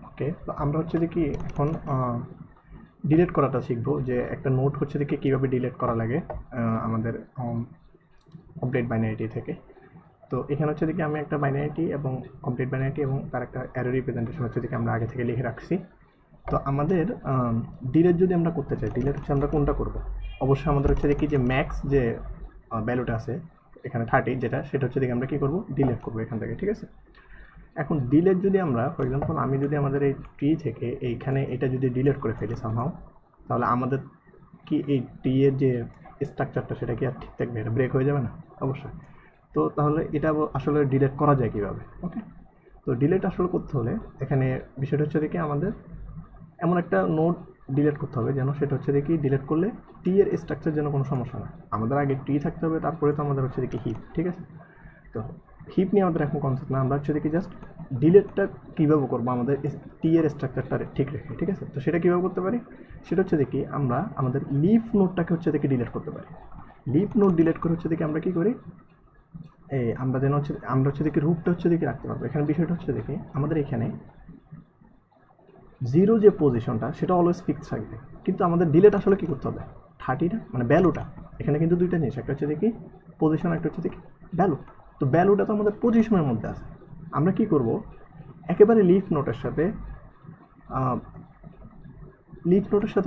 ওকে, তো আমরা হচ্ছে দেখি এখন ডিলিট করাটা শিখবো, যে একটা নোট হচ্ছে দেখি কীভাবে ডিলিট করা লাগে আমাদের কমপ্লিট বাইনারিটি থেকে। তো এখানে হচ্ছে দেখি আমি একটা বাইনারিটি এবং কমপ্লিট বাইনারিটি এবং তার একটা অ্যারো রিপ্রেজেন্টেশন হচ্ছে দেখি আমরা আগে থেকে লিখে রাখছি। তো আমাদের ডিলেট যদি আমরা করতে চাই, ডিলেট হচ্ছে আমরা কোনটা করব? অবশ্যই আমাদের হচ্ছে দেখি যে ম্যাক্স যে ভ্যালুটা আছে এখানে 30, যেটা সেটা হচ্ছে দেখি আমরা কী করবো, ডিলেট করবো এখান থেকে, ঠিক আছে? এখন ডিলেট যদি আমরা, ফর এক্সাম্পল আমি যদি আমাদের এই ট্রি থেকে এইখানে এটা যদি ডিলেট করে ফেলি সামহাও, তাহলে আমাদের কি এই ট্রি এর যে স্ট্রাকচারটা সেটা কি আর ঠিক থাকবে? এটা ব্রেক হয়ে যাবে না? অবশ্যই। তো তাহলে এটা আসলে ডিলেট করা যায় কীভাবে? ওকে, তো ডিলেট আসলে করতে হলে এখানে বিষয়টা হচ্ছে দেখি আমাদের এমন একটা নোট ডিলিট করতে হবে যেন সেটা হচ্ছে দেখি ডিলিট করলে টি এর স্ট্রাকচার যেন কোনো সমস্যা না। আমাদের আগে টি থাকতে হবে, তারপরে তো আমাদের হচ্ছে দেখি হিপ, ঠিক আছে? তো হিপ নিয়ে আমাদের এখন কনসেপ্ট না, আমরা হচ্ছে দেখি জাস্ট ডিলিটটা কীভাবে করবো আমাদের টি এর স্ট্রাকচারটা ঠিক রেখে, ঠিক আছে? তো সেটা কীভাবে করতে পারি, সেটা হচ্ছে দেখি আমরা আমাদের লিফ নোটটাকে হচ্ছে দেখি ডিলিট করতে পারি। লিফ নোট ডিলিট করে হচ্ছে দেখি আমরা কী করি, এই আমরা হচ্ছে দেখি রুটটা হচ্ছে দেখি রাখতে পারবো। এখানে বিষয়টা হচ্ছে দেখি আমাদের এখানে জিরো যে পজিশনটা সেটা অলওয়েজ ফিক্স থাকবে, কিন্তু আমাদের ডিলেট আসলে কী করতে হবে, 30টা মানে ভ্যালুটা। এখানে কিন্তু দুইটা জিনিস, একটা হচ্ছে দেখি পজিশন, একটা হচ্ছে দেখি ভ্যালু। তো ভ্যালুটা তো আমাদের পজিশনের মধ্যে আছে। আমরা কি করব, একেবারে লিফ নোটের সাথে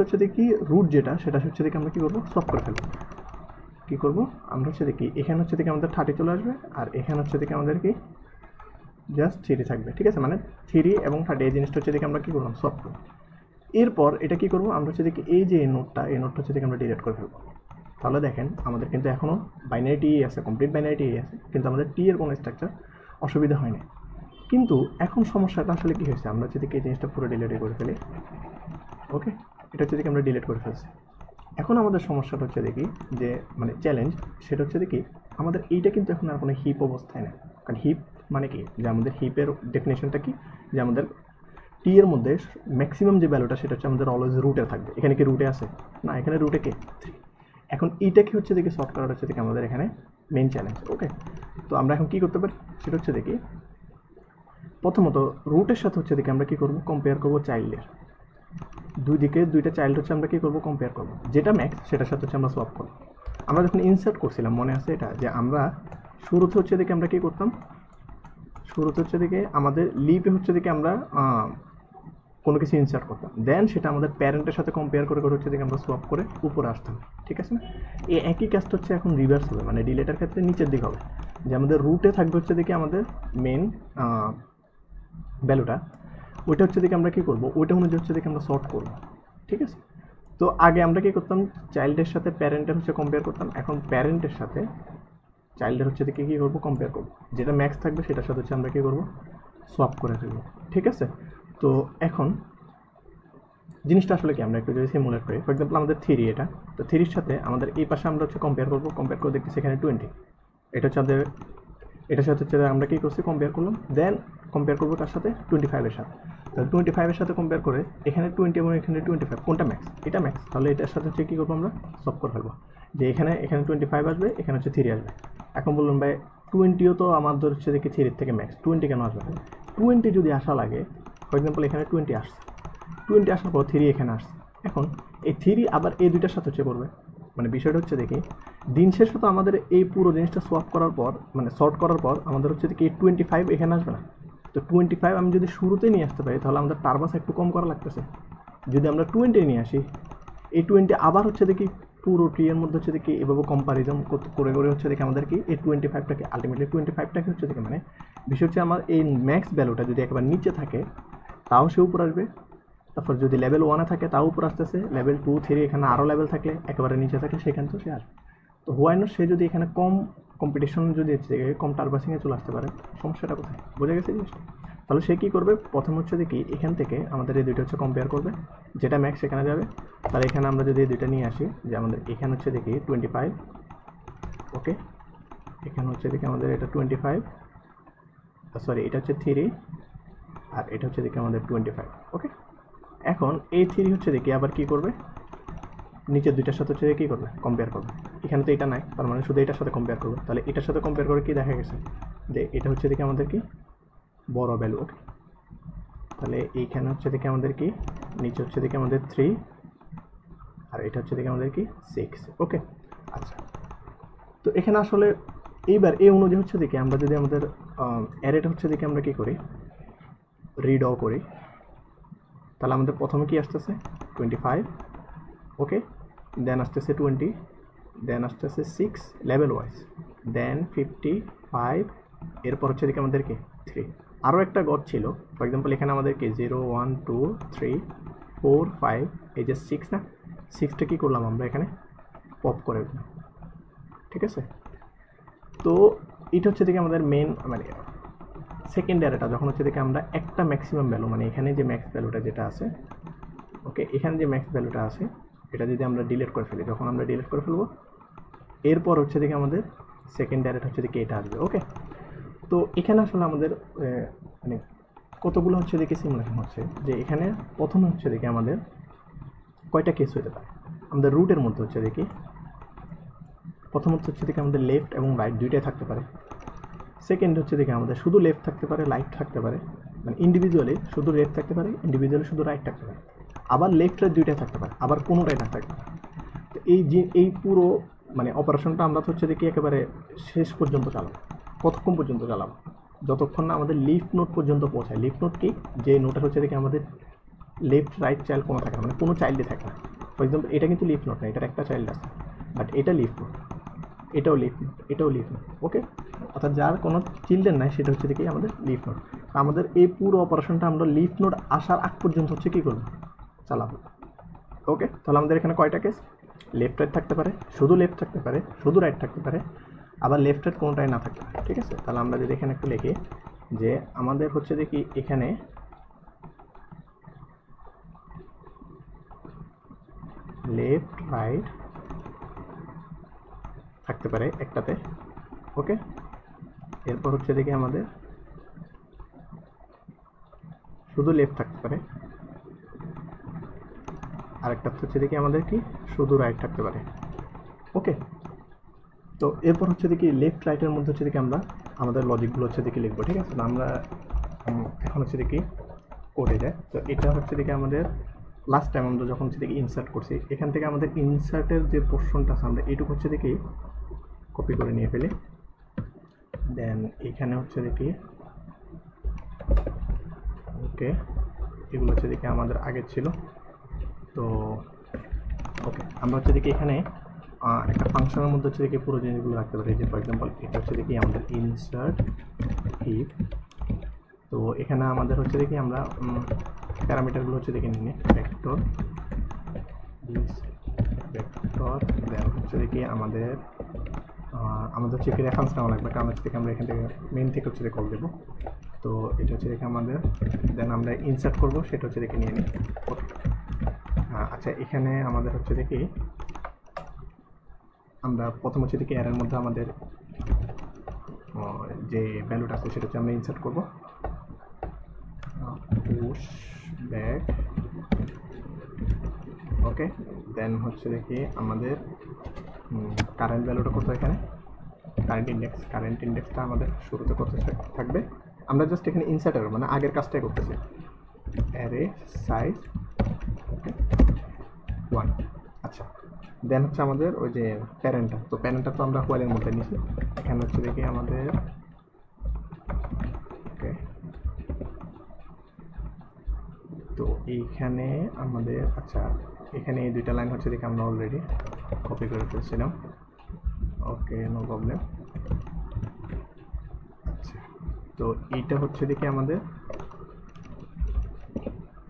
হচ্ছে দেখি রুট যেটা সেটা হচ্ছে দেখি আমরা কী করবো, সলভ করে ফেলবো। কী করবো আমরা হচ্ছে দেখি এখানে হচ্ছে দেখি আমাদের 30 চলে আসবে, আর এখানে হচ্ছে দেখি আমাদের কি জাস্ট 3 থাকবে, ঠিক আছে? মানে 3 এবং 30 এই জিনিসটা হচ্ছে দেখি আমরা কী করলাম, সলভ করবো। এরপর এটা কি করবো, আমরা হচ্ছে দেখি এই যে এই নোটটা হচ্ছে দেখি আমরা ডিলিট করে ফেলবো। তাহলে দেখেন আমাদের কিন্তু এখনও বাইনারি টি আছে, কমপ্লিট বাইনারি টি আছে, কিন্তু আমাদের টি এর কোনো স্ট্রাকচার অসুবিধা হয়নি। কিন্তু এখন সমস্যাটা আসলে কি হয়েছে, আমরা হচ্ছে দেখি এই জিনিসটা পুরো ডিলিট করে ফেলি। ওকে, এটা হচ্ছে দেখি আমরা ডিলিট করে ফেলছি। এখন আমাদের সমস্যাটা হচ্ছে দেখি যে মানে চ্যালেঞ্জ, সেটা হচ্ছে দেখি আমাদের এইটা কিন্তু এখন আর কোনো হিপ অবস্থায় নেই। কারণ হিপ মানে কি, যে আমাদের হিপের ডেফিনেশনটা কি, যে আমাদের টি এর মধ্যে ম্যাক্সিমাম যে ভ্যালুটা সেটা হচ্ছে আমাদের অলওয়েজ রুটে থাকবে। এখানে কি রুটে আছে? না, এখানে রুটে কে? এখন এইটাকে হচ্ছে দেখি সলভ করাটা হচ্ছে দেখি আমাদের এখানে মেইন চ্যালেঞ্জ। ওকে, তো আমরা এখন কী করতে পারি, সেটা হচ্ছে দেখি প্রথমত রুটের সাথে হচ্ছে দেখি আমরা কী করবো, কম্পেয়ার করবো চাইল্ডের। দুই দিকে দুইটা চাইল্ড হচ্ছে আমরা কী করবো, কম্পেয়ার করবো। যেটা ম্যাক্স সেটার সাথে হচ্ছে আমরা সলভ করবো। আমরা যখন ইনসার্ট করছিলাম মনে আছে এটা, যে আমরা শুরুতে হচ্ছে দেখি আমরা কী করতাম, শুরুতে হচ্ছে দেখে আমাদের লিপে হচ্ছে দেখে আমরা কোনো কিছু ইনসার্ট করতাম, দেন সেটা আমাদের প্যারেন্টের সাথে কম্পেয়ার করে করে হচ্ছে দেখে আমরা সোয়াপ করে উপরে আসতাম, ঠিক আছে না? এই একই কাজটা হচ্ছে এখন রিভার্স হবে, মানে ডিলেটের ক্ষেত্রে নিচের দিকে হবে, যে আমাদের রুটে থাকবে হচ্ছে দেখি আমাদের মেন ভ্যালুটা, ওইটা হচ্ছে দেখি আমরা কী করবো, ওইটা অনুযায়ী হচ্ছে দেখি আমরা সর্ট করবো, ঠিক আছে? তো আগে আমরা কী করতাম, চাইল্ডের সাথে প্যারেন্টের হচ্ছে কম্পেয়ার করতাম, এখন প্যারেন্টের সাথে চাইল্ডের হচ্ছে দেখি কী করবো, কম্পেয়ার করবো। যেটা ম্যাক্স থাকবে সেটার সাথে হচ্ছে আমরা কী করবো, সোয়াপ করে ফেলবো, ঠিক আছে? তো এখন জিনিসটা আসলে কি, আমরা একটু যদি সিমুলেট করি, ফর এক্সাম্পল আমাদের 3 এটা, তো 3-র সাথে আমাদের এই পাশে আমরা হচ্ছে কম্পেয়ার করবো, কম্পেয়ার করে দেখতেছি এখানে 20, এটা হচ্ছে আমাদের, এটার সাথে হচ্ছে আমরা কী করছি, কম্পেয়ার করলাম, দেন কম্পেয়ার করবো তার সাথে 25-এর সাথে। তাহলে 25-এর সাথে কম্পেয়ার করে এখানে 20 এবং এখানে 25 কোনটা ম্যাক্স, এটা ম্যাক্স, তাহলে এটার সাথে হচ্ছে কী করবো, আমরা সলভ করে ফেলবো, যে এখানে 25 আসবে, এখানে হচ্ছে 3 আসবে। এখন বললাম ভাই 20ও তো আমাদের হচ্ছে দেখি 3-এর থেকে ম্যাক্স, 20 কেন আসবে? 20 যদি আসা লাগে, ফর এক্সাম্পল এখানে 20 আসছে, 20 আসার পর 3 এখানে আসছে, এখন এই 3 আবার এই দুইটার সাথে হচ্ছে করবে। মানে বিষয়টা হচ্ছে দেখি দিন শেষে তো আমাদের এই পুরো জিনিসটা সোয়াপ করার পর, মানে সর্ট করার পর আমাদের হচ্ছে দেখি এই 25 এখানে আসবে না। তো 25 আমি যদি শুরুতেই নিয়ে আসতে পারি, তাহলে আমাদের টার্বাস একটু কম করা লাগতেছে। যদি আমরা 20 নিয়ে আসি, এই 20 আবার হচ্ছে দেখি পুরো ট্রি এর মধ্যে হচ্ছে দেখি এভাবে কম্পারিজন করে করে হচ্ছে দেখি আমাদের কি এই 25টাকে আলটিমেটলি 25টাকে হচ্ছে দেখি, মানে বিষয় হচ্ছে আমার এই ম্যাক্স ভ্যালুটা যদি একেবারে নিচে থাকে তাও সে উপর আসবে, তারপর যদি লেভেল 1-এ থাকে তাও উপর আসতেছে, লেভেল 2, 3 এখানে আরও লেভেল থাকলে একেবারে নিচে থাকলে সেখান থেকে সে আসবে। তো হোয়াই নট, সে যদি এখানে কম কম্পিটিশন যদি কম টার্বাসিংয়ে চলে আসতে পারে, সমস্যাটা কোথায়, বোঝা গেছে জিনিসটা? তাহলে সে কী করবে, প্রথম হচ্ছে দেখি এখান থেকে আমাদের এই দুইটা হচ্ছে কম্পেয়ার করবে, যেটা ম্যাক্স সেখানে যাবে। তাহলে এখানে আমরা যদি এই দুইটা নিয়ে আসি, যে আমাদের এখানে হচ্ছে দেখি 25, ওকে, এখানে হচ্ছে দেখি আমাদের এটা 25, সরি এটা হচ্ছে 3, আর এটা হচ্ছে দেখি আমাদের 25, ওকে। এখন এই 3 হচ্ছে দেখি আবার কী করবে, নিচের দুইটার সাথে হচ্ছে কী করবে, কম্পেয়ার করবে। এখানে তো এটা নাই, তার মানে শুধু এটার সাথে কম্পেয়ার করবে। তাহলে এটার সাথে কম্পেয়ার করে কি দেখা গেছে, যে এটা হচ্ছে দেখি আমাদের কি বড় ভ্যালু, ওকে। তাহলে এইখানে হচ্ছে দেখি আমাদের কি নিচে হচ্ছে দেখি আমাদের 3 আর এটা হচ্ছে দেখি আমাদের কি 6। ওকে, আচ্ছা। তো এখানে আসলে এইবার এই অনুযায়ী হচ্ছে দেখি আমরা যদি আমাদের অ্যারেটা হচ্ছে দেখি আমরা কি করি, রিড অল করি, তাহলে আমাদের প্রথমে কি আসতেছে 25, ওকে, দেন আসতেছে 20, দেন আসতেছে 6 লেভেল ওয়াইজ, দেন 55, এরপর হচ্ছে দেখি আমাদের কি 3। আরও একটা গড় ছিল, ফর এক্সাম্পল এখানে আমাদের কি 0 1 2 3 4 5, এই যে 6 না, 6টা কী করলাম আমরা এখানে পপ করে দিলাম, ঠিক আছে। তো এটা হচ্ছে দেখি আমাদের মেন মানে সেকেন্ড অ্যারেটা যখন হচ্ছে দেখি আমরা একটা ম্যাক্সিমাম ভ্যালু মানে এখানে যে ম্যাক্স ভ্যালুটা যেটা আছে, ওকে, এখানে যে ম্যাক্স ভ্যালুটা আছে এটা যদি আমরা ডিলিট করে ফেলি, যখন আমরা ডিলিট করে ফেলবো এরপর হচ্ছে দেখি আমাদের সেকেন্ড অ্যারেটা হচ্ছে দেখি এটা আসবে। ওকে, তো এখানে আসলে আমাদের মানে কতগুলো হচ্ছে দেখি সিমুলেশন হচ্ছে, যে এখানে প্রথমে হচ্ছে দেখি আমাদের কয়টা কেস হতে পারে আমাদের রুটের মধ্যে হচ্ছে দেখি, প্রথমত হচ্ছে দেখি আমাদের লেফট এবং রাইট দুইটাই থাকতে পারে। সেকেন্ড হচ্ছে দেখি আমাদের শুধু লেফট থাকতে পারে, রাইট থাকতে পারে, মানে ইন্ডিভিজুয়ালি শুধু লেফট থাকতে পারে, ইন্ডিভিজুয়ালি শুধু রাইট থাকতে পারে, আবার লেফট রাইট দুইটাই থাকতে পারে, আবার কোনোটাই না থাকতে পারে। তো এই পুরো মানে অপারেশনটা আমরা তো হচ্ছে দেখি একেবারে শেষ পর্যন্ত চালাবো, কতক্ষণ পর্যন্ত চালাবো, যতক্ষণ না আমাদের লিফ নোট পর্যন্ত পৌঁছায়। লিফ নোট কি, যে নোটটা হচ্ছে দেখি আমাদের লেফট রাইট চাইল্ড কোনো থাকে না, মানে কোনো চাইল্ডই থাকে না। ফর এক্সাম্পল এটা কিন্তু লিফ নোট না, এটার একটা চাইল্ড আছে, বাট এটা লিফ নোট, এটাও লিফ নোট, এটাও লিফ নোট, ওকে। অর্থাৎ যার কোনো চিলড্রেন নাই সেটা হচ্ছে দেখি আমাদের লিফ নোট। আমাদের এই পুরো অপারেশনটা আমরা লিফ নোট আসার আগ পর্যন্ত হচ্ছে কী করবো, চালাবো। ওকে, তাহলে আমাদের এখানে কয়টা কেস, লেফট রাইট থাকতে পারে, শুধু লেফট থাকতে পারে, শুধু রাইট থাকতে পারে, আবার লেফট রাইট কোনোটাই না থাকতে পারে, ঠিক আছে। তাহলে আমরা যদি এখানে একটু লিখি যে আমাদের হচ্ছে দেখি এখানে লেফট রাইট থাকতে পারে একটাতে, ওকে, এরপর হচ্ছে দেখি আমাদের শুধু লেফট থাকতে পারে, আরেকটা হচ্ছে দেখি আমাদের কি শুধু রাইট থাকতে পারে, ওকে। তো এরপর হচ্ছে দেখি লেফট রাইটের মধ্যে হচ্ছে দেখি আমরা আমাদের লজিকগুলো হচ্ছে দেখি লিখবো, ঠিক আছে। আমরা এখন হচ্ছে দেখি কোডে যায়। তো এটা হচ্ছে দেখি আমাদের লাস্ট টাইম আমরা যখন হচ্ছে দেখি ইনসার্ট করছি, এখান থেকে আমাদের ইনসার্টের যে পোর্শনটা আছে আমরা এইটুকু হচ্ছে দেখি কপি করে নিয়ে ফেলি, দেন এখানে হচ্ছে দেখি ওকে, এগুলো হচ্ছে দেখি আমাদের আগে ছিল। তো ওকে, আমরা হচ্ছে দেখি এখানে একটা ফাংশনের মধ্যে হচ্ছে দেখি পুরো জিনিসগুলো রাখতে পারি, যে ফর এক্সাম্পল এটা হচ্ছে দেখি আমাদের ইনসার্ট ইফ। তো এখানে আমাদের হচ্ছে দেখি আমরা প্যারামিটারগুলো হচ্ছে দেখি নিয়ে ভেক্টর দিস ভেক্টর, দেন হচ্ছে দেখি আমাদের হচ্ছে কি রেফারেন্স নেওয়া লাগবে, কারণ হচ্ছে দেখি আমরা এখান থেকে মেইন থেকে হচ্ছে কল দেবো। তো এটা হচ্ছে দেখি আমাদের, দেন আমরা ইনসার্ট করবো, সেটা হচ্ছে দেখি নিয়ে নিই। ওকে, আচ্ছা, এখানে আমাদের হচ্ছে দেখি আমরা প্রথম হচ্ছে দেখি অ্যারের মধ্যে আমাদের যে ভ্যালুটা আছে সেটা হচ্ছে আমরা ইনসার্ট করবো, পুশ ব্যাক, ওকে। দেন হচ্ছে দেখি আমাদের কারেন্ট ভ্যালুটা কত, এখানে কারেন্ট ইন্ডেক্সটা আমাদের শুরুতে কত থাকবে, আমরা জাস্ট এখানে ইনসার্ট করবো, মানে আগের কাজটাই করতেছি, অ্যারে সাইজ ওকে 1। আচ্ছা, দেন হচ্ছে আমাদের ওই যে প্যারেন্টটা, তো প্যারেন্টটা তো আমরা হোয়াইলের মধ্যে নিয়েছি, এখানে হচ্ছে দেখি আমাদের ওকে। তো এইখানে আমাদের আচ্ছা, এখানে এই দুইটা লাইন হচ্ছে দেখি আমরা অলরেডি কপি করে ফেলছিলাম, ওকে, নো প্রবলেম। আচ্ছা, তো এইটা হচ্ছে দেখি আমাদের,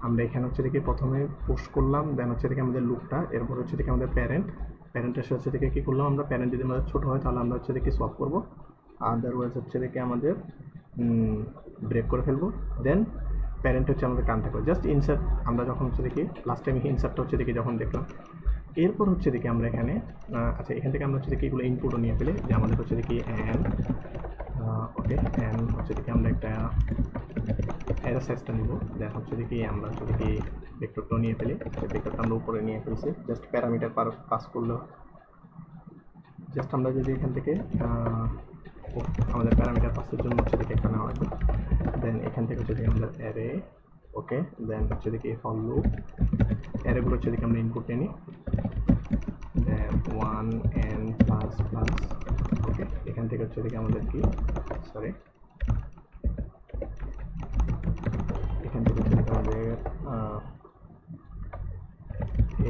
আমরা এখানে হচ্ছে দেখি প্রথমে পোস্ট করলাম, দেন হচ্ছে দেখি আমাদের লুপটা, এরপর হচ্ছে দেখি আমাদের প্যারেন্টের সাথে দেখে কী করলাম আমরা, প্যারেন্ট যদি আমাদের ছোটো হয় তাহলে আমরা হচ্ছে দেখি সোয়াপ করবো, আদারওয়াইজ হচ্ছে দেখি আমাদের ব্রেক করে ফেলবো। দেন প্যারেন্ট হচ্ছে আমাদের কান থাকবে, জাস্ট ইনসার্ট আমরা যখন হচ্ছে দেখি লাস্ট টাইম ইনসার্টটা হচ্ছে দেখি যখন দেখলাম, এরপর হচ্ছে দেখি আমরা এখানে আচ্ছা, এখান থেকে আমরা হচ্ছে দেখি এগুলো ইনপুটও নিয়ে ফেলি, যে আমাদের হচ্ছে দেখি অ্যান্ড ওকে, অ্যান্ড হচ্ছে দেখি আমরা একটা অ্যারে সাইজটা নিব, দেন হচ্ছে দেখি আমরা হচ্ছে দেখি ভেক্টরটাও নিয়ে ফেলি, ভেক্টরটা আমরা উপরে নিয়ে ফেলছি, জাস্ট প্যারামিটার পাস করলেও, জাস্ট আমরা যদি এখান থেকে আমাদের প্যারামিটার পাসের জন্য হচ্ছে দেখি একটা নেওয়া লাগবে, দেন এখান থেকে হচ্ছে দেখি আমাদের অ্যারে ওকে, দেন হচ্ছে দেখি ফর লুপ অ্যারেগুলো হচ্ছে দেখি আমরা ইনপুট নিই, দেন 1 n প্লাস প্লাস। ওকে, এখান থেকে হচ্ছে দেখি আমাদের কি সরি এখান থেকে হচ্ছে দেখি আমাদের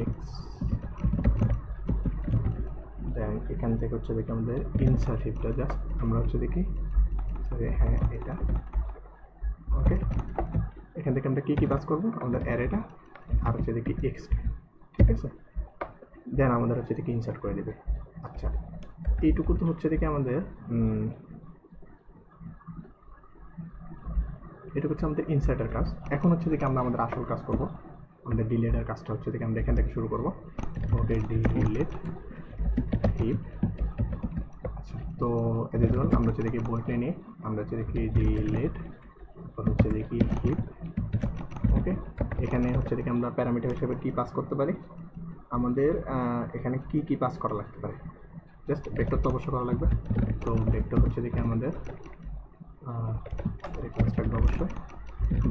এক্স, দেন এখান থেকে হচ্ছে দেখি আমাদের ইনসার্ট হিপটা জাস্ট আমরা হচ্ছে দেখি সরি হ্যাঁ এটা। ওকে, এখান থেকে আমরা কী পাস করবো, আমাদের অ্যারেটা আর হচ্ছে দেখি এক্স, ঠিক আছে। দেন আমাদের হচ্ছে দেখি ইনসার্ট করে দেবে। আচ্ছা, এইটুকু তো হচ্ছে দেখি আমাদের এটুকু হচ্ছে আমাদের ইনসার্টের কাজ। এখন হচ্ছে দেখি আমরা আমাদের আসল কাজ করব, আমাদের ডিলেটের কাজটা হচ্ছে দেখি আমরা এখান থেকে শুরু করব। ওকে, ডিলেট হিপ। আচ্ছা, তো এদের জন্য আমরা হচ্ছে দেখি বোল্ট নিয়ে নিই, আমরা হচ্ছে দেখি ডিলেট, তারপর হচ্ছে দেখি হিপ। ওকে, এখানে হচ্ছে দেখি আমরা প্যারামিটার হিসেবে কি পাস করতে পারি, আমাদের এখানে কি পাস করা লাগতে পারে, জাস্ট ভেক্টর তো অবশ্যই করা লাগবে। তো ভেক্টর হচ্ছে দেখি আমাদের কনস্ট্রাক্ট অবশ্যই।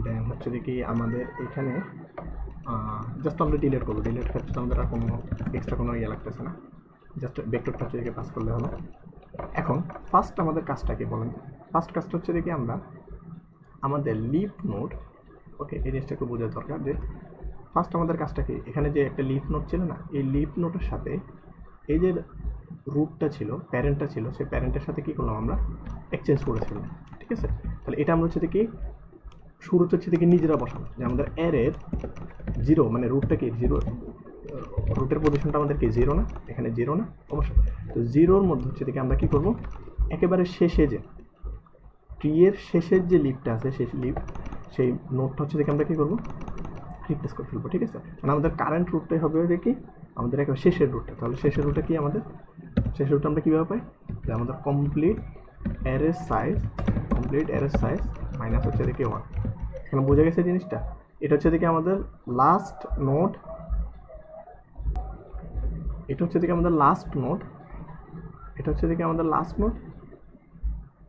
দেন হচ্ছে দেখি আমাদের এখানে জাস্ট আমরা ডিলিট করবো, ডিলিট ক্ষেত্রে আমাদের আর কোনো এক্সট্রা কোনো ইয়ে লাগতেছে না, জাস্ট ভেক্টরটা হচ্ছে দেখি পাস করলে হলো। এখন ফার্স্ট আমাদের কাজটা কি বলেন, ফার্স্ট কাজটা হচ্ছে দেখি আমরা আমাদের লিফ নোড, ওকে এই জিনিসটা একটু বোঝার দরকার যে ফার্স্ট আমাদের কাজটা কি, এখানে যে একটা লিফ নোড ছিল না, এই লিফ নোডের সাথে এই যে রুটটা ছিল, প্যারেন্টটা ছিল, সেই প্যারেন্টের সাথে কী করলাম আমরা এক্সচেঞ্জ করেছিলাম, ঠিক আছে। তাহলে এটা আমরা হচ্ছে দেখি শুরুতে হচ্ছে দেখি নিজেরা বসানো যে আমাদের অ্যারের জিরো, মানে রুটটা কি জিরো, রুটের পজিশনটা আমাদের কি জিরো না, এখানে জিরো না অবশ্যই। তো জিরোর মধ্যে হচ্ছে দেখি আমরা কী করবো, একেবারে শেষে যে ট্রি এর শেষের যে লিফটা আছে সেই লিফ, সেই নোটটা হচ্ছে দেখি আমরা কী করবো রিপ্লেস করে ফেলবো, ঠিক আছে। মানে আমাদের কারেন্ট রুটটাই হবে দেখি আমাদের একেবারে শেষের রুটটা। তাহলে শেষের রুটটা কি আমাদের, শেষের রুটটা আমরা কীভাবে পাই, যে আমাদের কমপ্লিট অ্যারে সাইজ মাইনাস হচ্ছে দেখি 1। এখানে বোঝা গেছে জিনিসটা, এটা হচ্ছে দেখি আমাদের লাস্ট নোড, এটা হচ্ছে দেখি আমাদের লাস্ট নোড, এটা হচ্ছে দেখি আমাদের লাস্ট নোড,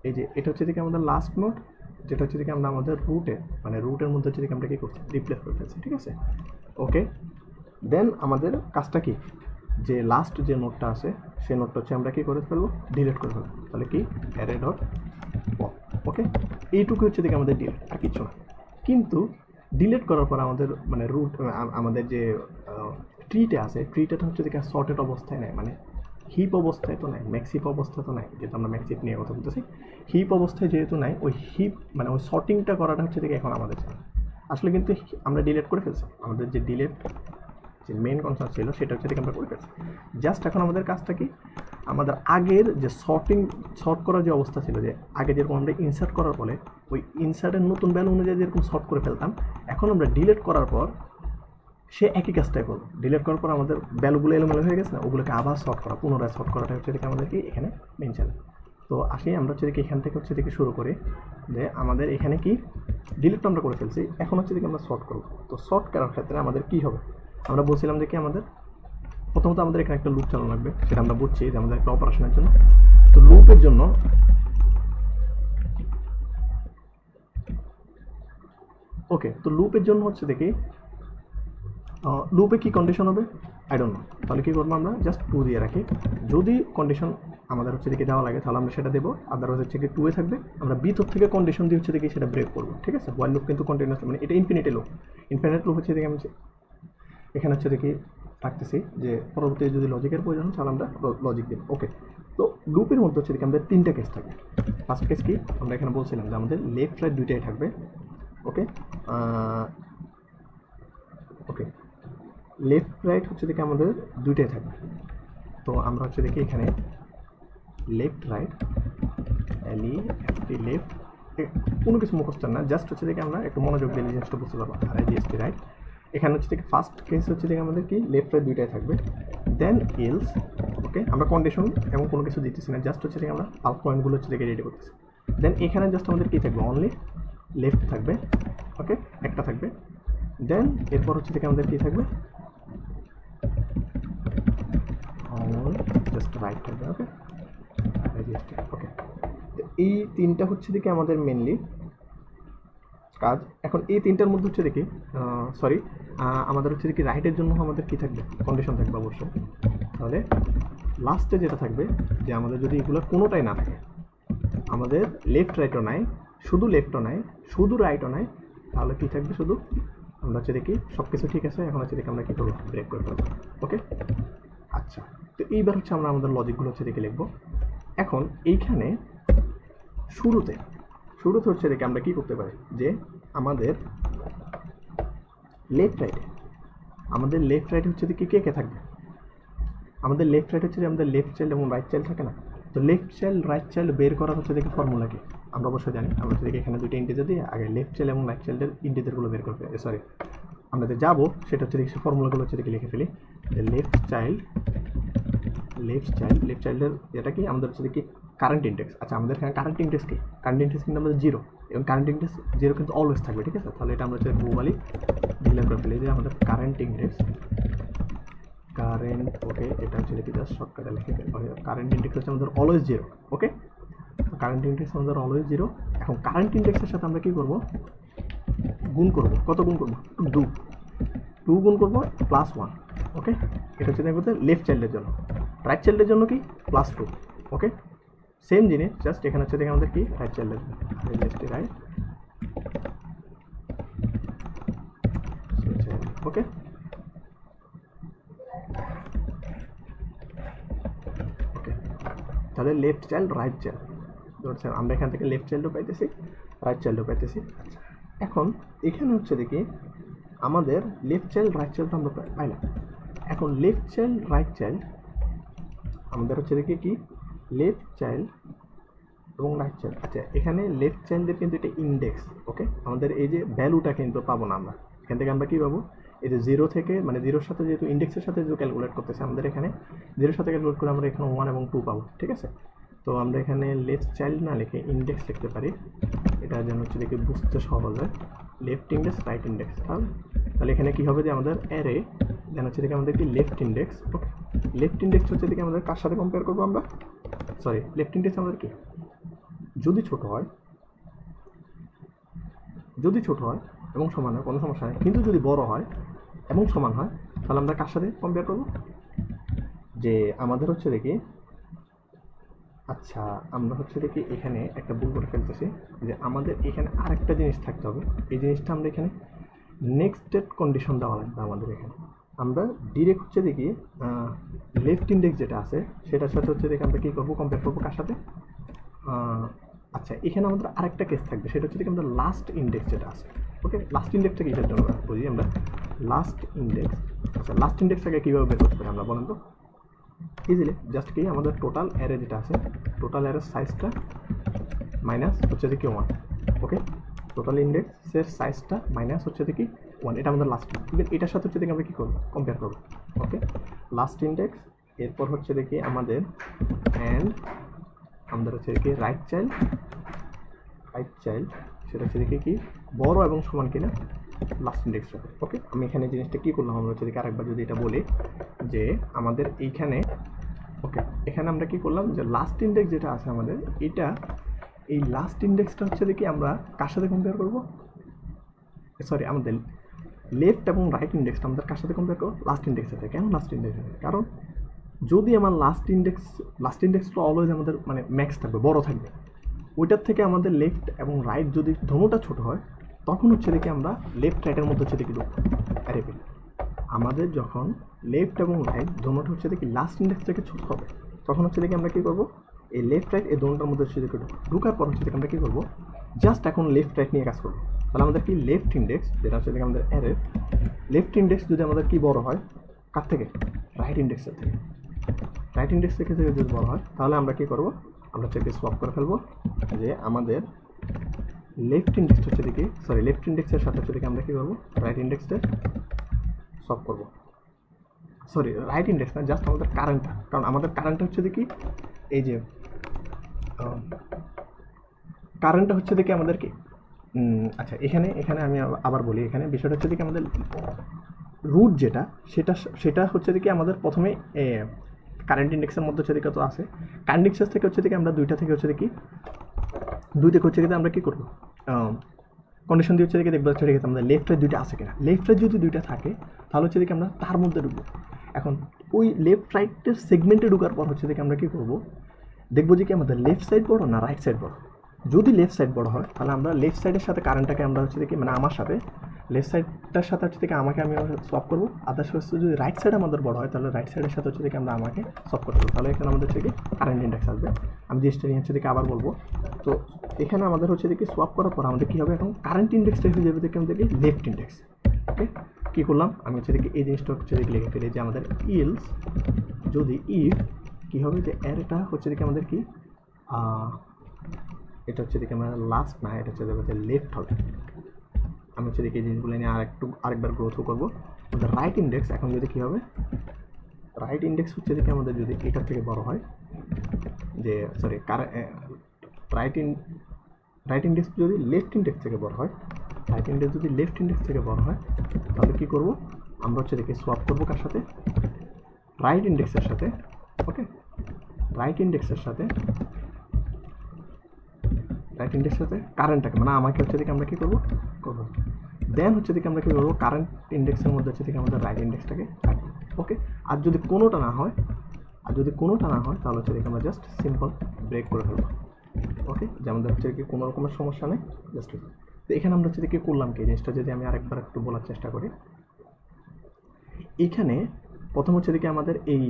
এই যে এটা হচ্ছে দেখি আমাদের লাস্ট নোড, যেটা হচ্ছে দেখি আমরা আমাদের রুটে, মানে রুটের মধ্যে হচ্ছে দেখি আমরা কী করছি রিপ্লেস করে ফেলছি, ঠিক আছে। ওকে, দেন আমাদের কাজটা কি, যে লাস্ট যে নোটটা আছে সেই নোটটা হচ্ছে আমরা কী করে ফেলবো ডিলিট করে ফেলবো। তাহলে কি অ্যারে ডট পপ। ওকে, এইটুকু হচ্ছে দেখি আমাদের ডিলিট, আর কিছু না। কিন্তু ডিলিট করার পর আমাদের মানে রুট, আমাদের যে ট্রিটা আছে, ট্রিটা হচ্ছে দেখি সর্টেড অবস্থায় নেয়, মানে হিপ অবস্থায় তো নাই, ম্যাক্সিপ অবস্থায় তো নাই, যেহেতু আমরা ম্যাক্সিপ নিয়ে কথা বলতেছি, হিপ অবস্থায় যেহেতু নাই, ওই হিপ মানে ওই সর্টিংটা করাটা হচ্ছে দেখি এখন আমাদের আসলে কিন্তু আমরা ডিলিট করে ফেলছি, আমাদের যে ডিলিট যে মেন কনসার্ন ছিল সেটা হচ্ছে দেখি আমরা করে ফেলছি। জাস্ট এখন আমাদের কাজটা কি, আমাদের আগের যে সর্ট করার যে অবস্থা ছিল, যে আগে যেরকম আমরা ইনসার্ট করার ফলে ওই ইনসার্টের নতুন ভ্যালু অনুযায়ী যেরকম সর্ট করে ফেলতাম, এখন আমরা ডিলিট করার পর সে একই কাজটাই করবো। ডিলিট করার পর আমাদের ভ্যালুগুলো এলোমেলো হয়ে গেছে না, ওগুলোকে আবার সর্ট করা, পুনরায় সর্ট করাটা হচ্ছে দেখি আমাদের কি এখানে মেন চ্যালেঞ্জ। তো আসি আমরা হচ্ছে দেখি এখান থেকে হচ্ছে দেখি শুরু করি, যে আমাদের এখানে কি ডিলিটটা আমরা করে ফেলছি, এখন হচ্ছে দেখি আমরা সর্ট করবো। তো সর্ট করার ক্ষেত্রে আমাদের কি হবে, আমরা বলছিলাম যে কি আমাদের প্রথমত আমাদের এখানে একটা লুপ চালানো লাগবে, সেটা আমরা বুঝছি যে আমাদের একটা অপারেশনের জন্য। তো লুপের জন্য ওকে, তো লুপের জন্য হচ্ছে দেখি লুপে কি কন্ডিশন হবে আই ডোন্ট নো, তাহলে কী করবো আমরা জাস্ট 2 দিয়ে রাখি, যদি কন্ডিশন আমাদের হচ্ছে দেখি দেওয়া লাগে তাহলে আমরা সেটা দেবো, আদারওয়াইজ হচ্ছে কি 2 থাকবে, আমরা ভিতর থেকে কন্ডিশন দিয়ে হচ্ছে দেখি সেটা ব্রেক করবো, ঠিক আছে। ওয়াইল লুপ কিন্তু কন্টিনিউয়াস, মানে এটা ইনফিনিটি লুপ, ইনফিনিট লুপ হচ্ছে দেখি আমি এখানে হচ্ছে দেখি রাখতেছি যে পরবর্তী যদি লজিকের প্রয়োজন তাহলে আমরা লজিক দেব। ওকে, তো লুপের মধ্যে হচ্ছে দেখি আমাদের 3টা কেস থাকবে। ফার্স্ট কেস কি, আমরা এখানে বলছিলাম যে আমাদের লেফট রাইট দুইটাই থাকবে। ওকে, ওকে লেফট রাইট হচ্ছে দেখি আমাদের দুইটাই থাকবে। তো আমরা হচ্ছে দেখি এখানে লেফট রাইট LEFT লেফট, কোনো কিছু মুখস্থ না, জাস্ট হচ্ছে দেখি আমরা একটু মনোযোগ দিলে জিনিসটা বুঝতে পারবো। আর IGST রাইট, এখানে হচ্ছে দেখি ফার্স্ট কেস হচ্ছে দেখি আমাদের কি লেফট রাইট দুইটাই থাকবে। দেন এলস, ওকে আমরা কন্ডিশন এবং কোনো কিছু দিতেছি না, জাস্ট হচ্ছে দেখি আমরা পাল্প পয়েন্টগুলো হচ্ছে দেখি রেডি করতেছি। দেন এখানে জাস্ট আমাদের কী থাকবে, অনলি লেফট থাকবে, ওকে একটা থাকবে। দেন এরপর হচ্ছে দেখি আমাদের কী থাকবে, জাস্ট রাইট থাকবে। ওকে IGST, ওকে। তো এই 3টা হচ্ছে দেখি আমাদের মেনলি কাজ। এখন এই তিনটার মধ্যে হচ্ছে দেখি সরি আমাদের হচ্ছে দেখি রাইটের জন্য আমাদের কি থাকবে, কন্ডিশন থাকবে অবশ্যই। তাহলে লাস্টে যেটা থাকবে যে আমাদের যদি এগুলো কোনোটাই না থাকে, আমাদের লেফট রাইটও নাই, শুধু লেফটও নাই, শুধু রাইটও নাই, তাহলে কি থাকবে, শুধু আমরা হচ্ছে দেখি সব কিছু ঠিক আছে, এখন হচ্ছে দেখি আমরা কী করবো, ব্রেক করে ফেলবো। ওকে, আচ্ছা, তো এইবার হচ্ছে আমরা আমাদের লজিকগুলো হচ্ছে দেখে লিখবো। এখন এইখানে শুরুতে হচ্ছে দেখে আমরা কি করতে পারি, যে আমাদের লেফট রাইটে হচ্ছে দেখি কে কে থাকবে, আমাদের লেফট রাইট হচ্ছে যে আমাদের লেফট চাইল্ড এবং রাইট চাইল্ড থাকে না। তো লেফট চাইল্ড রাইট চাইল্ড বের করার হচ্ছে দেখি ফর্মুলা কি আমরা অবশ্যই জানি। আমরা হচ্ছে দেখি এখানে দুইটা ইন্টিজার দিয়ে আগে লেফট চাইল্ড এবং রাইট চাইল্ডের ইন্টিজারগুলো বের করতে, সরি আমরা যে যাবো সেটা হচ্ছে দেখি ফর্মুলাগুলো হচ্ছে দেখি লিখে ফেলি। যে লেফট চাইল্ডের এটা কি আমাদের হচ্ছে দেখি কারেন্ট ইন্ডেক্স। আচ্ছা, আমাদের এখানে কারেন্ট ইন্ডেক্স কি, কারেন্ট ইন্ডেক্স কিন্তু আমাদের 0, এবং কারেন্ট ইন্ডেক্স 0 কিন্তু অলওয়েজ থাকবে, ঠিক আছে। তাহলে এটা আমরা হচ্ছে গ্লোবালি ডিক্লেয়ার করে ফেলি যে আমাদের কারেন্ট ইন্ডেক্স, ওকে, এটা হচ্ছে লিখে জাস্ট শর্টকাটে লিখে কারেন্ট ইন্ডেক্স হচ্ছে আমাদের অলওয়েজ 0। ওকে, কারেন্ট ইন্ডেক্স আমাদের অলওয়েজ 0। এখন কারেন্ট ইন্ডেক্সের সাথে আমরা কি করব, গুণ করব। কত গুণ করব, 2 গুণ করব +1। ওকে, এটা হচ্ছে দেখবো লেফট চাইল্ডের জন্য। রাইট চাইল্ডের জন্য কি +2। ওকে, সেম জিনিস, জাস্ট এখানে হচ্ছে দেখে আমাদের কি রাইট চাইল্ডের জন্য রাইট। ওকে, তাহলে লেফট চাইল্ড রাইট চাইল্ড, আমরা এখান থেকে লেফট চাইল্ডও পাইতেছি, রাইট চাইল্ডও পাইতেছি। আচ্ছা, এখন এখানে হচ্ছে দেখি আমাদের লেফট চাইল্ড রাইট চাইল্ড আমরা পাইলাম। এখন লেফট চাইল্ড রাইট চাইল্ড আমাদের হচ্ছে দেখি কি লেফট চাইল্ড এবং রাইট চাইল্ড। আচ্ছা, এখানে লেফট চাইল্ডের কিন্তু এটা ইন্ডেক্স। ওকে, আমাদের এই যে ভ্যালুটা কিন্তু পাবো না আমরা, এখান থেকে আমরা কী পাবো, এই যে 0 থেকে, মানে 0-র সাথে যেহেতু ইন্ডেক্সের সাথে যে ক্যালকুলেট করতেছে, আমাদের এখানে 0-এর সাথে ক্যালকুলেট করে আমরা এখানে 1 এবং 2 পাবো, ঠিক আছে। তো আমরা এখানে লেফট চাইল্ড না লিখে ইন্ডেক্স লিখতে পারি, এটা যেন হচ্ছে দেখে বুঝতে সহজ হয়। লেফট ইন্ডেক্স রাইট ইন্ডেক্স, তাহলে এখানে কী হবে যে আমাদের অ্যারে যেন হচ্ছে দেখে আমাদের কি লেফট ইন্ডেক্স। ওকে, লেফট ইন্ডেক্স হচ্ছে দেখে আমাদের কার সাথে কম্পেয়ার করবো আমরা, সরি লেফট ইন্ডেক্স আমাদের কি যদি ছোট হয় এবং সমান হয় কোনো সমস্যা নেই, কিন্তু যদি বড় হয় এবং সমান হয় তাহলে আমরা কার সাথে কম্পেয়ার করব, যে আমাদের হচ্ছে দেখি, আচ্ছা আমরা হচ্ছে দেখি এখানে একটা ভুল করে ফেলতেছি, যে আমাদের এখানে আরেকটা জিনিস থাকতে হবে। এই জিনিসটা আমরা এখানে নেক্সটেড কন্ডিশন দেওয়া লাগবে আমাদের এখানে। আমরা ডিরেক্ট হচ্ছে দেখি লেফট ইন্ডেক্স যেটা আছে সেটার সাথে হচ্ছে দেখি আমরা কী করবো, কম্পেয়ার করবো কার সাথে। আচ্ছা, এখানে আমাদের আরেকটা কেস থাকবে, সেটা হচ্ছে কি আমাদের লাস্ট ইন্ডেক্স যেটা আছে। ওকে, লাস্ট ইন্ডেক্সটা কিসের জন্য বুঝি আমরা, লাস্ট ইন্ডেক্স। আচ্ছা, লাস্ট ইন্ডেক্সটাকে কীভাবে বের করতে পারি আমরা বলেন তো, ইজিলি জাস্ট কি আমাদের টোটাল অ্যারে যেটা আছে, টোটাল অ্যারের সাইজটা মাইনাস হচ্ছে দেখি 1। ওকে, টোটাল ইন্ডেক্সের সাইজটা মাইনাস হচ্ছে দেখি 1, এটা আমাদের লাস্ট। ইভেন এটার সাথে হচ্ছে দেখি আমরা কী করবো, কম্পেয়ার করবো। ওকে, লাস্ট ইন্ডেক্স, এরপর হচ্ছে দেখি আমাদের অ্যান্ড আমাদের হচ্ছে দেখি রাইট চাইল্ড সেটা হচ্ছে দেখি কি বড় এবং সমান কিনা লাস্ট ইন্ডেক্স হবে। ওকে, আমি এখানে জিনিসটা কী করলাম, আমরা হচ্ছে দেখি আরেকবার যদি এটা বলি যে আমাদের এইখানে, ওকে এখানে আমরা কি করলাম, যে লাস্ট ইন্ডেক্স যেটা আছে আমাদের, এটা এই লাস্ট ইন্ডেক্সটা হচ্ছে দেখি আমরা কার সাথে কম্পেয়ার করবো, সরি আমাদের লেফট এবং রাইট ইন্ডেক্সটা আমাদের কার সাথে কম্পেয়ার করবো, লাস্ট ইন্ডেক্স সাথে। কেন লাস্ট ইন্ডেক্স সাথে, কারণ যদি আমার লাস্ট ইন্ডেক্সটা অলওয়েজ আমাদের মানে ম্যাক্স থাকবে, বড় থাকবে, ওইটার থেকে আমাদের লেফট এবং রাইট যদি ধনুটা ছোট হয়, তখন হচ্ছে দেখি আমরা লেফট রাইটের মধ্যে হচ্ছে দেখি অ্যারে পেল। আমাদের যখন লেফট এবং রাইট ধনুটা হচ্ছে দেখি লাস্ট ইন্ডেক্স থেকে ছোট হবে, তখন হচ্ছে দেখি আমরা কী করবো, এই লেফট রাইট এই ধনুটার মধ্যে হচ্ছে দেখি ঢুকার পর হচ্ছে দেখি আমরা কী করবো, জাস্ট এখন লেফট রাইট নিয়ে কাজ করবো। তাহলে আমাদের কি লেফট ইন্ডেক্স যেটা হচ্ছে দেখি আমাদের অ্যারে, লেফট ইন্ডেক্স যদি আমাদের কি বড় হয় কার থেকে, রাইট ইন্ডেক্সের থেকে, রাইট ইন্ডেক্স থেকে যদি বড় হয়, তাহলে আমরা কী করবো, আমরা হচ্ছে সোয়াপ করে ফেলবো, যে আমাদের লেফট ইন্ডেক্স হচ্ছে দেখি, সরি লেফট ইন্ডেক্সের সাথে হচ্ছে দেখি আমরা কী করবো, রাইট ইন্ডেক্সটা সোয়াপ করবো, সরি রাইট ইন্ডেক্স না, জাস্ট আমাদের কারেন্টটা, কারণ আমাদের কারেন্টটা হচ্ছে দেখি এই যে কারেন্টটা হচ্ছে দেখি আমাদের কি, আচ্ছা এখানে আমি আবার বলি, এখানে বিষয়টা হচ্ছে দেখি আমাদের রুট যেটা সেটা হচ্ছে দেখি আমাদের প্রথমে কারেন্ট ইন্ডেক্সের মধ্যে হচ্ছে দেখি তো আছে, কারেন্ট ইন্ডেক্স থেকে হচ্ছে দেখি আমরা দুইটা থেকে হচ্ছে দেখি দুই থেকে হচ্ছে কিন্তু আমরা কী করবো, কন্ডিশন দিয়ে হচ্ছে দেখে দেখবো হচ্ছে ঠিক আছে আমাদের লেফট রাইট দুইটা আছে কিনা। লেফট রাইট যদি দুইটা থাকে তাহলে হচ্ছে দেখে আমরা তার মধ্যে ঢুকবো। এখন ওই লেফট রাইটের সেগমেন্টে ঢুকার পর হচ্ছে দেখে আমরা কী করবো, দেখবো যে কি আমাদের লেফট সাইড বড় না রাইট সাইড বড়। যদি লেফট সাইড বড় হয় তাহলে আমরা লেফট সাইডের সাথে কারেন্টটাকে আমরা হচ্ছে দেখি মানে আমার সাথে লেফট সাইডটার সাথে হচ্ছে দেখি আমাকে আমি সোয়াপ করবো। আদার্স হচ্ছে যদি রাইট সাইড আমাদের বড় হয় তাহলে রাইট সাইডের সাথে হচ্ছে দেখি আমরা আমাকে সোয়াপ করতে হবে। তাহলে এখানে আমাদের হচ্ছে কি কারেন্ট ইন্ডেক্স আসবে। আমি জিনিসটা নিয়ে হচ্ছে দেখি আবার বলবো। তো এখানে আমাদের হচ্ছে দেখি সোয়াপ করার পর আমাদের কী হবে, এখন কারেন্ট ইন্ডেক্সটা হয়ে যাবে দেখি আমাদের লেফট ইন্ডেক্স। ওকে, কী করলাম আমি হচ্ছে দেখি এই জিনিসটা হচ্ছে দেখি লিখে ফেলি যে আমাদের ইলস যদি ইফ কী হবে যে এটা হচ্ছে দেখি আমাদের কি এটা হচ্ছে দেখি আমরা লাস্ট না, এটা হচ্ছে দেখি লেফট হবে। আমি হচ্ছে দেখি এই জিনিসগুলো নিয়ে আরেকবার গ্রোথ করবো। আমাদের রাইট ইন্ডেক্স এখন যদি কী হবে, রাইট ইন্ডেক্স হচ্ছে দেখি আমাদের যদি এটার থেকে বড় হয়, যে সরি রাইট ইন্ডেক্স যদি লেফট ইন্ডেক্স থেকে বড় হয়, রাইট ইন্ডেক্স যদি লেফট ইন্ডেক্স থেকে বড় হয় তাহলে কী করবো আমরা হচ্ছে দেখি সোয়াপ করবো কার সাথে, রাইট ইন্ডেক্সের সাথে। ওকে, রাইট ইন্ডেক্সের সাথে কারেন্টটাকে মানে আমাকে হচ্ছে দেখি আমরা কী করবো দেন হচ্ছে দেখি আমরা কী করবো কারেন্ট ইন্ডেক্সের মধ্যে হচ্ছে দেখি আমাদের রাইট ইন্ডেক্সটাকে কাটবো। ওকে, আর যদি কোনোটা না হয় তাহলে হচ্ছে দেখি আমরা জাস্ট সিম্পল ব্রেক করে ফেলবো। ওকে, যে আমাদের হচ্ছে কি কোনো রকমের সমস্যা নেই জাস্ট। তো এখানে আমরা হচ্ছে দেখি করলাম কি জিনিসটা যদি আমি আরেকবার একটু বলার চেষ্টা করি। এখানে প্রথম হচ্ছে দেখি আমাদের এই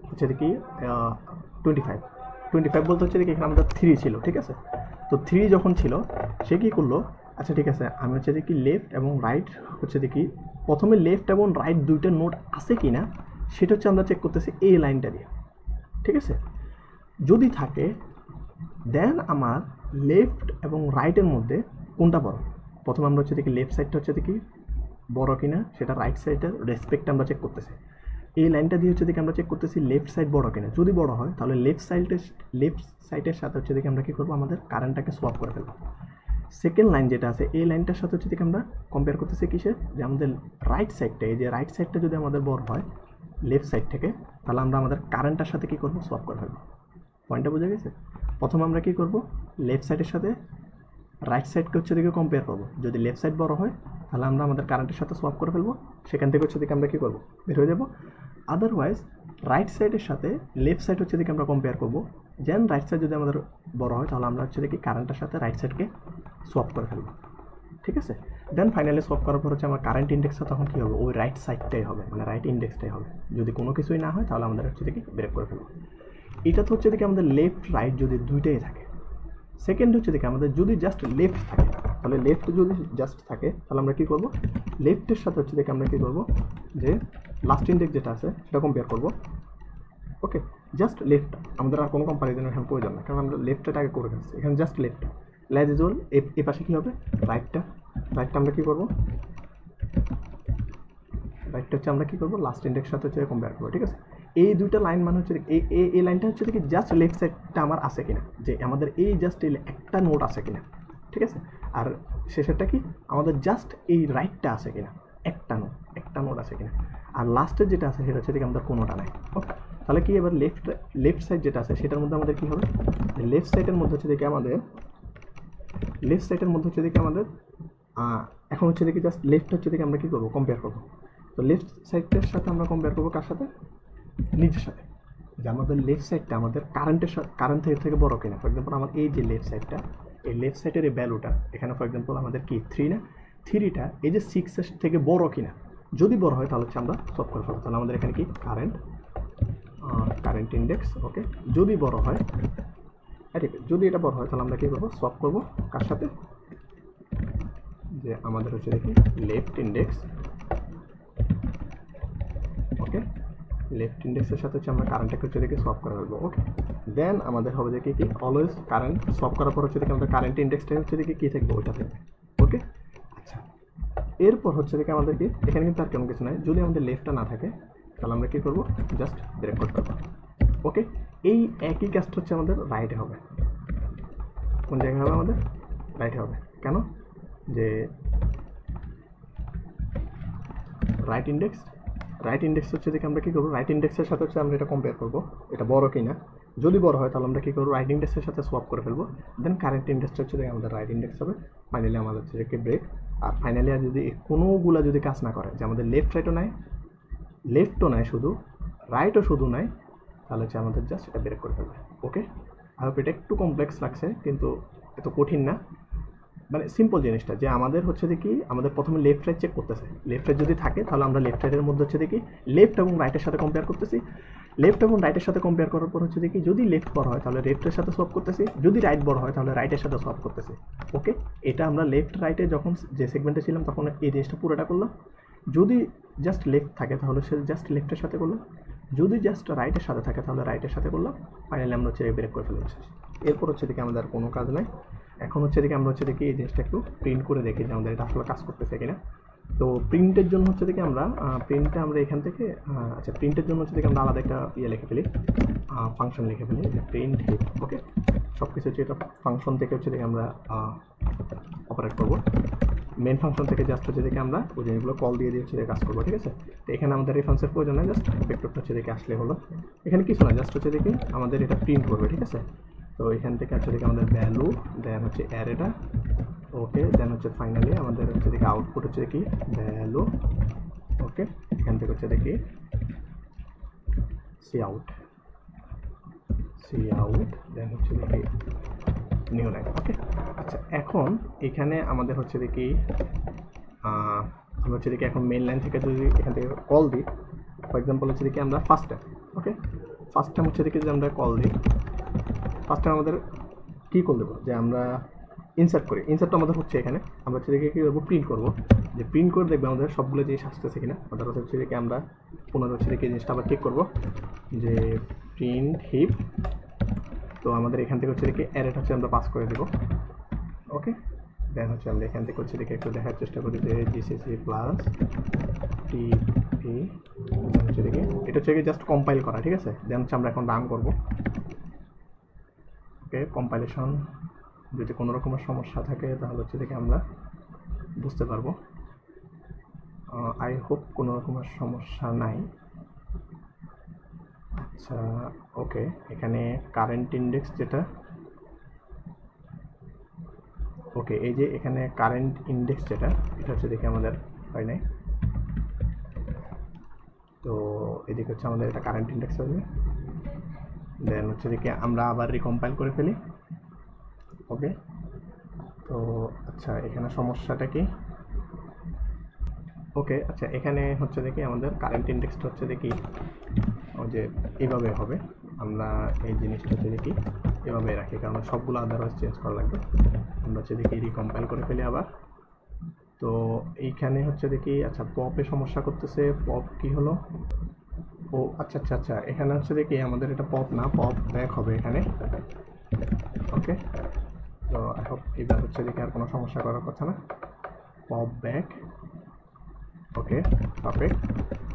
হচ্ছে দেখি 25 বলতে হচ্ছে দেখি এখানে আমাদের 3 ছিল, ঠিক আছে। তো 3 যখন ছিল সে কী করলো, আচ্ছা ঠিক আছে আমি হচ্ছে দেখি লেফট এবং রাইট হচ্ছে দেখি প্রথমে লেফট এবং রাইট দুইটা নোট আছে কি না সেটা হচ্ছে আমরা চেক করতেছি এই লাইনটা দিয়ে, ঠিক আছে। যদি থাকে দেন আমার লেফট এবং রাইটের মধ্যে কোনটা বড়, প্রথমে আমরা হচ্ছে দেখি লেফট সাইডটা হচ্ছে দেখি বড় কিনা সেটা রাইট সাইডের রেসপেক্ট আমরা চেক করতেছি। এই লাইনটা দিয়ে হচ্ছে দেখি আমরা চেক করতেছি লেফট সাইড বড় কিনা। যদি বড় হয় তাহলে লেফট সাইডের সাথে হচ্ছে দেখি আমরা কী করবো আমাদের কারেন্টটাকে সোয়াপ করে ফেলবো। সেকেন্ড লাইন যেটা আছে এই লাইনটার সাথে হচ্ছে দেখি আমরা কম্পেয়ার করতেছি কিসের, যে আমাদের রাইট সাইডটা, এই যে রাইট সাইডটা যদি আমাদের বড় হয় লেফট সাইড থেকে তাহলে আমরা আমাদের কারেন্টটার সাথে কী করবো সোয়াপ করে ফেলবো। পয়েন্টটা বোঝা গেছে? প্রথমে আমরা কী করবো লেফট সাইডের সাথে রাইট সাইডকে হচ্ছে দিকে কম্পেয়ার করবো। যদি লেফট সাইড বড় হয় তাহলে আমরা আমাদের কারেন্টের সাথে সোয়াপ করে ফেলবো, সেখান থেকে হচ্ছে দিকে আমরা কী করবো বের হয়ে যাবো। আদারওয়াইজ রাইট সাইডের সাথে লেফট সাইড হচ্ছে দিকে আমরা কম্পেয়ার করবো, দেন রাইট সাইড যদি আমাদের বড় হয় তাহলে আমরা হচ্ছে দেখি কারেন্টের সাথে রাইট সাইডকে সোয়াপ করে ফেলবো, ঠিক আছে। দেন ফাইনালি সোয়াপ করার পর হচ্ছে আমার কারেন্ট ইন্ডেক্সটা তখন কী হবে, ওই রাইট সাইডটাই হবে, মানে রাইট ইন্ডেক্সটাই হবে। যদি কোনো কিছুই না হয় তাহলে আমাদের হচ্ছে দেখি ব্রেক করে ফেলবো। এটা তো হচ্ছে দেখি আমাদের লেফট রাইট যদি দুইটাই থাকে। সেকেন্ড হচ্ছে দেখি আমাদের যদি জাস্ট লেফট থাকে তাহলে লেফট যদি জাস্ট থাকে তাহলে আমরা কী করবো লেফটের সাথে হচ্ছে দেখি আমরা কী করবো যে লাস্ট ইন্ডেক্স যেটা আছে সেটা কম্পেয়ার করবো। ওকে, জাস্ট লেফট, আমাদের আর কোনো কম্পারিজনের এখানে প্রয়োজন না, কারণ আমরা লেফটটা আগে করে ফেলছি। এখানে জাস্ট লেফট ল্যাজ ইউজুয়াল। এ পাশে কী হবে রাইটটা আমরা কী করবো, রাইটটা হচ্ছে আমরা কী করবো লাস্ট ইন্ডেক্স সাথে হচ্ছে কম্পেয়ার করবো, ঠিক আছে। এই দুইটা লাইন মানে হচ্ছে এই লাইনটা হচ্ছে দেখি জাস্ট লেফট সাইডটা আমার আছে কিনা, যে আমাদের এই জাস্ট একটা নোট আছে কিনা, ঠিক আছে। আর শেষেরটা কি আমাদের জাস্ট এই রাইটটা আছে কিনা, একটা নোট আছে কিনা। আর লাস্টের যেটা আছে সেটা হচ্ছে দেখি আমাদের কোনোটা নাই। ওকে, তাহলে কি এবার লেফট সাইড যেটা আছে সেটার মধ্যে আমাদের কী হবে, লেফট সাইডের মধ্যে হচ্ছে দেখি আমাদের এখন হচ্ছে দেখি জাস্ট লেফট হচ্ছে দেখি আমরা কী করবো কম্পেয়ার করবো। তো লেফট সাইডের সাথে আমরা কম্পেয়ার করবো কার সাথে, নিজের সাথে, যে আমাদের লেফট সাইডটা আমাদের কারেন্ট থেকে বড় কিনা। ফর এক্সাম্পল আমার এই যে লেফট সাইডটা, এই লেফট সাইডের এই ভ্যালুটা এখানে ফর এক্সাম্পল আমাদের কি 3 না, 3টা এই যে 6 থেকে বড় কিনা। যদি বড় হয় তাহলে হচ্ছে আমরা সলভ করে ফেলবো। তাহলে আমাদের এখানে কি কারেন্ট ইন্ডেক্স। ওকে, যদি বড় হয়, ঠিক আছে, যদি এটা বড় হয় তাহলে আমরা কী করবো সলভ করবো কার সাথে, যে আমাদের হচ্ছে দেখি লেফট ইন্ডেক্স। ওকে, লেফট ইন্ডেক্সের সাথে হচ্ছে আমরা কারেন্টটাকে হচ্ছে দেখি সলভ করে ফেলবো। ওকে, দেন আমাদের হবে যে কি অলওয়েজ কারেন্ট সলভ করার পর হচ্ছে দেখি আমাদের কারেন্ট ইন্ডেক্সটা হচ্ছে দেখি কী থাকবে ওইটা থাকবে। ওকে, আচ্ছা, এরপর হচ্ছে দেখি আমাদের কি এখানে কিন্তু আর কেমন কিছু নাই। যদি আমাদের লেফটটা না থাকে তাহলে আমরা কী করবো জাস্ট ব্রেক করতে পারবো। ওকে, এই একই কাজটা হচ্ছে আমাদের রাইটে হবে। কোন জায়গায় হবে আমাদের রাইটে হবে, কেন, যে রাইট ইন্ডেক্স হচ্ছে দেখি আমরা কী করবো রাইট ইন্ডেক্সের সাথে হচ্ছে আমরা এটা কম্পেয়ার করবো এটা বড় কিনা। যদি বড় হয় তাহলে আমরা কী করবো, রাইট ইন্ডেক্সের সাথে সোয়াপ করে ফেলবো। দেন কারেন্ট ইন্ডেক্সটা হচ্ছে আমাদের রাইট ইন্ডেক্স হবে। ফাইনালি আমাদের হচ্ছে কি ব্রেক। আর ফাইনালি আর যদি কোনোগুলা যদি কাজ না করে, যে আমাদের লেফট রাইটও নাই, লেফটও নাই শুধু, রাইটও শুধু নাই, তাহলে হচ্ছে আমাদের জাস্ট এটা ব্রেক করে ফেলবে। ওকে, আর এটা একটু কমপ্লেক্স লাগছে কিন্তু এত কঠিন না, মানে সিম্পল জিনিসটা যে আমাদের হচ্ছে দেখি আমাদের প্রথমে লেফট রাইট চেক করতেছে। লেফট রাইট যদি থাকে তাহলে আমরা লেফট রাইটের মধ্যে হচ্ছে দেখি লেফট এবং রাইটের সাথে কম্পেয়ার করতেছি। লেফট এবং রাইটের সাথে কম্পেয়ার করার পর হচ্ছে দেখি যদি লেফট বড় হয় তাহলে লেফটের সাথে সলভ করতেছি, যদি রাইট বড় হয় তাহলে রাইটের সাথে সলভ করতেছি। ওকে, এটা আমরা লেফট রাইটে যখন যে সেগমেন্টে ছিলাম তখন এই জিনিসটা পুরোটা করলাম। যদি জাস্ট লেফট থাকে তাহলে সে জাস্ট লেফটের সাথে করলাম, যদি জাস্ট রাইটের সাথে থাকে তাহলে রাইটের সাথে করলাম। ফাইনালি আমরা হচ্ছে ব্রেক করে ফেলে বসেছি। এরপর হচ্ছে দেখি আমাদের আর কোনো কাজ নাই। এখন হচ্ছে দেখি আমরা হচ্ছে দেখি এই জিনিসটা একটু প্রিন্ট করে দেখি যে আমাদের এটা আসলে কাজ করতেছে কিনা। তো প্রিন্টের জন্য হচ্ছে দেখি আমরা প্রিন্টটা আমরা এখান থেকে আচ্ছা প্রিন্টের জন্য হচ্ছে দেখি আমরা আলাদা একটা ইয়ে লিখে ফেলি, ফাংশন লিখে ফেলি যে প্রিন্ট হিপ। ওকে, সব কিছু হচ্ছে এটা ফাংশন থেকে হচ্ছে দেখি আমরা অপারেট করবো। মেন ফাংশন থেকে জাস্ট হচ্ছে দেখি আমরা ওই জিনিসগুলো কল দিয়ে দিয়ে হচ্ছে কাজ করবো। ঠিক আছে, তো এখানে আমাদের রেফারেন্সের প্রয়োজন নেই, জাস্ট ভেক্টরটা হচ্ছে দেখি আসলে হলো। এখানে কিছু না, জাস্ট হচ্ছে দেখি আমাদের এটা প্রিন্ট করবে। ঠিক আছে, তো এখান থেকে হচ্ছে দেখি আমাদের ভ্যালু, দেন হচ্ছে অ্যারেটা। ওকে, দেন হচ্ছে ফাইনালি আমাদের হচ্ছে দেখি আউটপুট হচ্ছে দেখি ভ্যালু। ওকে, এখান থেকে হচ্ছে দেখি সি আউট, দেন হচ্ছে দেখি নিউ লাইন। ওকে, আচ্ছা এখন এখানে আমাদের হচ্ছে দেখি আমরা হচ্ছে দেখি এখন মেন লাইন থেকে যদি এখান থেকে কল দিই, ফর এক্সাম্পল হচ্ছে দেখি আমরা first time, okay first time হচ্ছে দেখি যে আমরা কল দিই, ফার্স্ট টাইম আমাদের কী কল দেবো যে আমরা ইনসার্ট করি। ইনসার্টটা আমাদের হচ্ছে এখানে আমরা হচ্ছে দেখি কী করবো, প্রিন্ট করবো। যে প্রিন্ট করে দেখবে আমাদের সবগুলো জিনিস আসতেছে কিনা। আমাদের হচ্ছে দেখি আমরা পুনরায় হচ্ছে দেখি জিনিসটা আবার চেক করবো যে প্রিন্ট হিপ। তো আমাদের এখান থেকে হচ্ছে দেখি অ্যারেটা হচ্ছে আমরা পাস করে দেবো। ওকে, দেন হচ্ছে আমরা এখান থেকে হচ্ছে দেখি একটু দেখার চেষ্টা করি যে জিসিসি প্লাস টিপি হচ্ছে দেখি এটা হচ্ছে জাস্ট কম্পাইল করা। ঠিক আছে, দেন হচ্ছে আমরা এখন রান করবো। ওকে, কম্পাইলেশন যদি কোনো রকমের সমস্যা থাকে তাহলে হচ্ছে দেখি আমরা বুঝতে পারবো। আই হোপ কোনো রকমের সমস্যা নাই। আচ্ছা ওকে, এখানে কারেন্ট ইন্ডেক্স যেটা, ওকে এই যে এখানে কারেন্ট ইন্ডেক্স যেটা এটা হচ্ছে দেখি আমাদের হয় নাই। তো এদিকে হচ্ছে আমাদের এটা কারেন্ট ইন্ডেক্স হবে। দেন হচ্ছে দেখি আমরা আবার রিকম্পাইল করে ফেলি। ওকে, তো আচ্ছা এখানে সমস্যাটা কি? ওকে আচ্ছা এখানে হচ্ছে দেখি আমাদের কারেন্ট ইন্ডেক্সটা হচ্ছে দেখি ওই যে এইভাবে হবে। আমরা এই জিনিসটা হচ্ছে দেখি এভাবে রাখি, কারণ সবগুলো আদারওয়াইজ চেঞ্জ করা লাগবে। আমরা হচ্ছে দেখি রিকম্পাইল করে ফেলি আবার। তো এইখানে হচ্ছে দেখি আচ্ছা পপে সমস্যা করতেছে। পপ কি হলো? ও আচ্ছা আচ্ছা আচ্ছা এখানে হচ্ছে দেখি আমাদের এটা পপ না, পপ ব্যাক হবে এখানে। ওকে, তো আই হোপ এবার হচ্ছে দেখি আর কোনো সমস্যা করার কথা না। Pop back, okay perfect.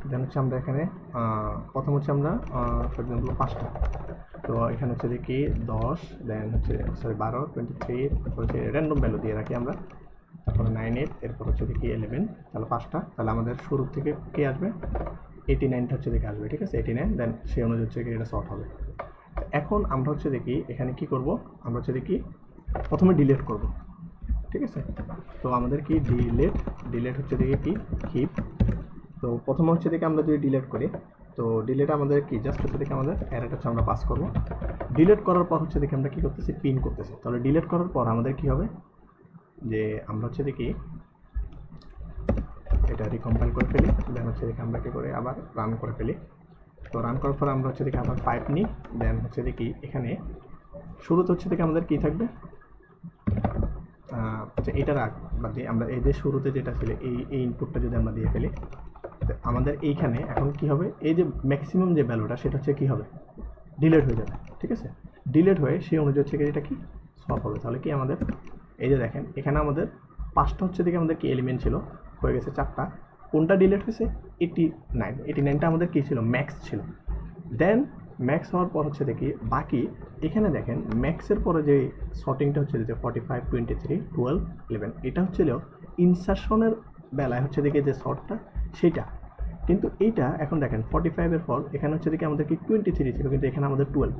Then হচ্ছে আমরা এখানে প্রথম হচ্ছে আমরা ফর এক্সাম্পল 5টা, তো এখানে হচ্ছে দেখি 10, দেন হচ্ছে সরি 12, 23, তারপর হচ্ছে র্যান্ডম ভ্যালু দিয়ে রাখি আমরা, তারপরে 9, 8, এরপর হচ্ছে দেখি 11, তাহলে 5টা, তাহলে আমাদের শুরু থেকে কে আসবে? 89টা হচ্ছে দেখে আসবে। ঠিক আছে, 89, দেন সেই অনুযায়ী হচ্ছে এটা শর্ট হবে। এখন আমরা হচ্ছে দেখি এখানে কি করব, আমরা হচ্ছে দেখি প্রথমে ডিলিট করব। ঠিক আছে, তো আমাদের কি ডিলেট হচ্ছে দেখি কি হিপ। তো প্রথমে হচ্ছে দেখি আমরা যদি ডিলিট করি, তো ডিলিট আমাদের কি জাস্ট হচ্ছে দেখি আমাদের অ্যারেটা হচ্ছে আমরা পাস করব। ডিলিট করার পর হচ্ছে দেখি আমরা কি করতেছি, পিন করতেছি। তাহলে ডিলিট করার পর আমাদের কি হবে যে আমরা হচ্ছে দেখি এটা রিকম্পাইল করে ফেলি, দেন হচ্ছে দেখি আমরা কি করে আবার রান করে ফেলি। তো রান করার পর আমরা হচ্ছে দেখি আবার 5 নিই, দেন হচ্ছে দেখি এখানে শুরুতে হচ্ছে দেখি আমাদের কি থাকবে, আচ্ছা এটা রাখ বাদ দিয়ে আমরা এই যে শুরুতে যেটা ছিল এই ইনপুটটা যদি আমরা দিয়ে ফেলি, আমাদের এইখানে এখন কি হবে, এই যে ম্যাক্সিমাম যে ভ্যালুটা সেটা হচ্ছে কি হবে, ডিলিট হয়ে যাবে। ঠিক আছে, ডিলিট হয়ে সেই অনুযায়ী হচ্ছে এটা কি সলভ হবে। তাহলে কি আমাদের এই যে দেখেন এখানে আমাদের 5টা হচ্ছে দেখি আমাদের কি এলিমেন্ট ছিল, হয়ে গেছে 4টা। কোনটা ডিলিট হয়েছে? 89টা আমাদের কি ছিল, ম্যাক্স ছিল। দেন ম্যাক্স হওয়ার পর হচ্ছে দেখি বাকি এখানে দেখেন ম্যাক্সের পরে যে শর্টিংটা হচ্ছে যে 45, 23, 12, 11, এটা হচ্ছিল ইনসারশনের বেলায় হচ্ছে দেখি যে শর্টটা সেইটা। কিন্তু এইটা এখন দেখেন 45-এর পর এখানে হচ্ছে দেখি আমাদের কি 23 ছিল, কিন্তু এখানে আমাদের 12।